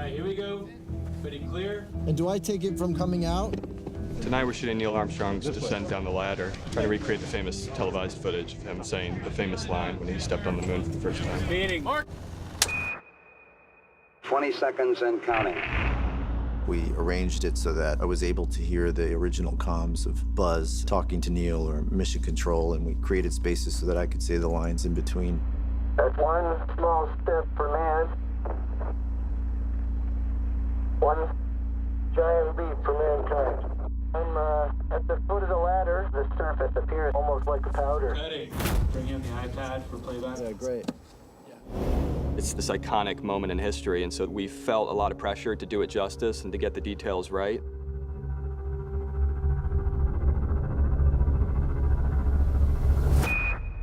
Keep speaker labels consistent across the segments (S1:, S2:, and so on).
S1: right, here we go. Pretty clear.
S2: And do I take it from coming out?
S3: Tonight we're shooting Neil Armstrong's descent down the ladder, trying to recreate the famous televised footage of him saying the famous line when he stepped on the moon for the first time.
S1: Meeting. Mark.
S4: 20 seconds and counting.
S2: We arranged it so that I was able to hear the original comms of Buzz talking to Neil or Mission Control, and we created spaces so that I could say the lines in between.
S5: That's one small step for man, one giant leap for mankind. I'm at the foot of the ladder. The surface appears almost like a powder.
S1: Ready. Bring in the iPad for playback.
S2: Yeah, great.
S3: It's this iconic moment in history, and so we felt a lot of pressure to do it justice and to get the details right.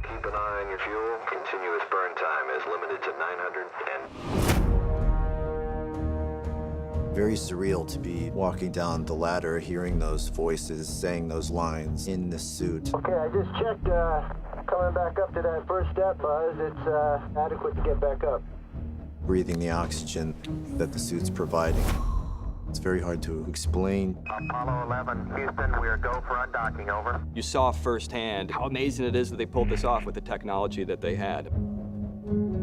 S5: Keep an eye on your fuel. Continuous burn time is limited to 900 and...
S2: Very surreal to be walking down the ladder, hearing those voices, saying those lines in this suit.
S5: Okay, I just checked, coming back up to that first step, Buzz. It's adequate to get back up.
S2: Breathing the oxygen that the suit's providing. It's very hard to explain.
S5: Apollo 11, Houston, we are go for undocking, over.
S3: You saw firsthand how amazing it is that they pulled this off with the technology that they had.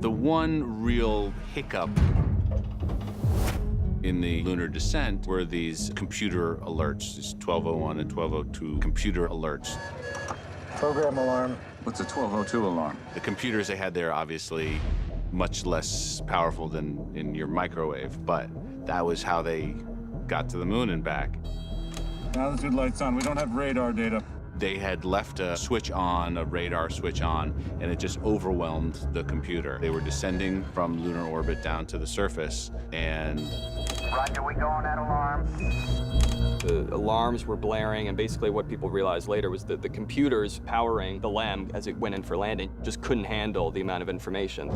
S6: The one real hiccup in the lunar descent were these computer alerts, these 1201 and 1202 computer alerts.
S5: Program alarm.
S7: What's a 1202 alarm?
S6: The computers they had there obviously much less powerful than in your microwave, but that was how they got to the moon and back.
S7: Altitude lights on. We don't have radar data.
S6: They had left a switch on, a radar switch on, and it just overwhelmed the computer. They were descending from lunar orbit down to the surface, and...
S5: Roger, we go on that alarm.
S3: The alarms were blaring, and basically what people realized later was that the computers powering the LEM as it went in for landing just couldn't handle the amount of information.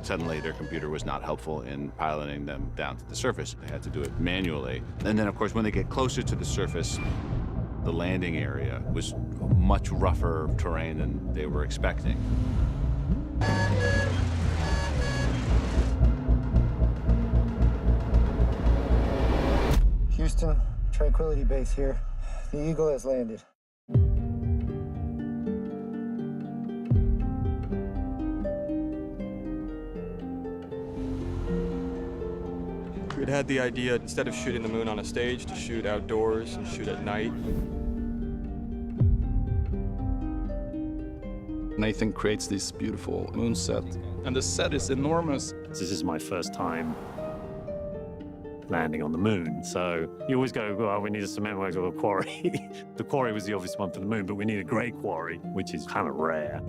S6: Suddenly, their computer was not helpful in piloting them down to the surface. They had to do it manually. And then, of course, when they get closer to the surface, the landing area was much rougher terrain than they were expecting.
S5: Houston, Tranquility Base here. The Eagle has landed.
S3: We'd had the idea, instead of shooting the moon on a stage, to shoot outdoors and shoot at night.
S8: Nathan creates this beautiful moon set, and the set is enormous.
S9: This is my first time landing on the moon, so you always go, well, we need a cement works or a quarry. The quarry was the obvious one for the moon, but we need a great quarry, which is kind of rare.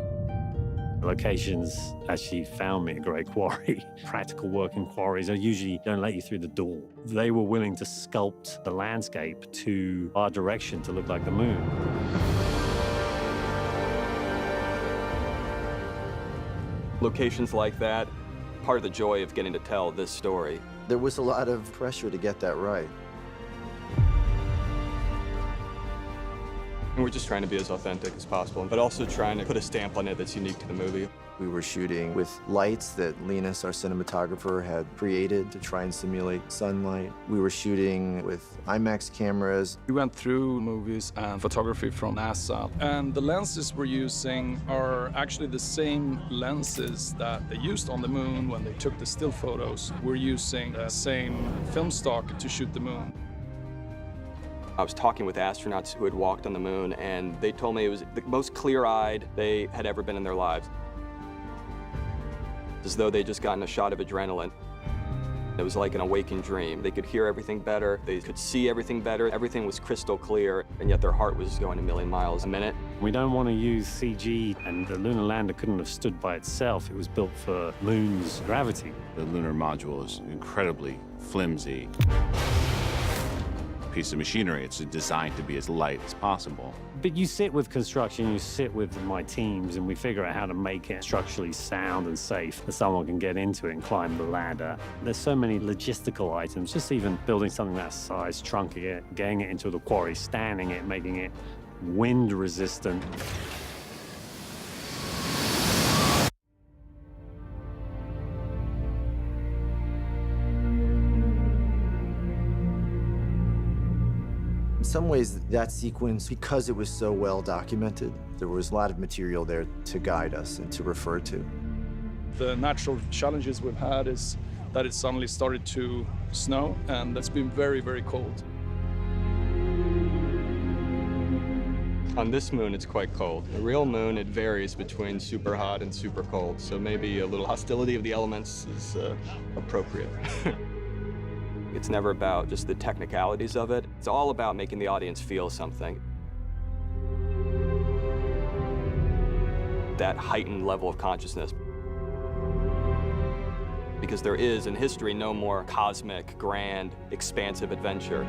S9: The locations actually found me a great quarry. Practical working quarries are usually don't let you through the door. They were willing to sculpt the landscape to our direction to look like the moon.
S3: Locations like that, part of the joy of getting to tell this story.
S2: There was a lot of pressure to get that right.
S3: And we're just trying to be as authentic as possible, but also trying to put a stamp on it that's unique to the movie.
S2: We were shooting with lights that Linus, our cinematographer, had created to try and simulate sunlight. We were shooting with IMAX cameras.
S8: We went through movies and photography from NASA, and the lenses we're using are actually the same lenses that they used on the moon when they took the still photos. We're using the same film stock to shoot the moon.
S3: I was talking with astronauts who had walked on the moon, and they told me it was the most clear-eyed they had ever been in their lives. As though they'd just gotten a shot of adrenaline. It was like an awakened dream. They could hear everything better, they could see everything better, everything was crystal clear, and yet their heart was going a million miles a minute.
S9: We don't want to use CG, and the lunar lander couldn't have stood by itself. It was built for moon's gravity.
S6: The lunar module is incredibly flimsy piece of machinery. It's designed to be as light as possible.
S9: But you sit with construction, you sit with my teams, and we figure out how to make it structurally sound and safe that someone can get into it and climb the ladder. There's so many logistical items, just even building something that size, trunking it, getting it into the quarry, standing it, making it wind resistant.
S2: some ways, that sequence, because it was so well documented, there was a lot of material there to guide us and to refer to.
S8: The natural challenges we've had is that it suddenly started to snow, and it's been very, very cold.
S3: On this moon, it's quite cold. The real moon, it varies between super hot and super cold, so maybe a little hostility of the elements is appropriate. It's never about just the technicalities of it. It's all about making the audience feel something. That heightened level of consciousness. Because there is, in history, no more cosmic, grand, expansive adventure.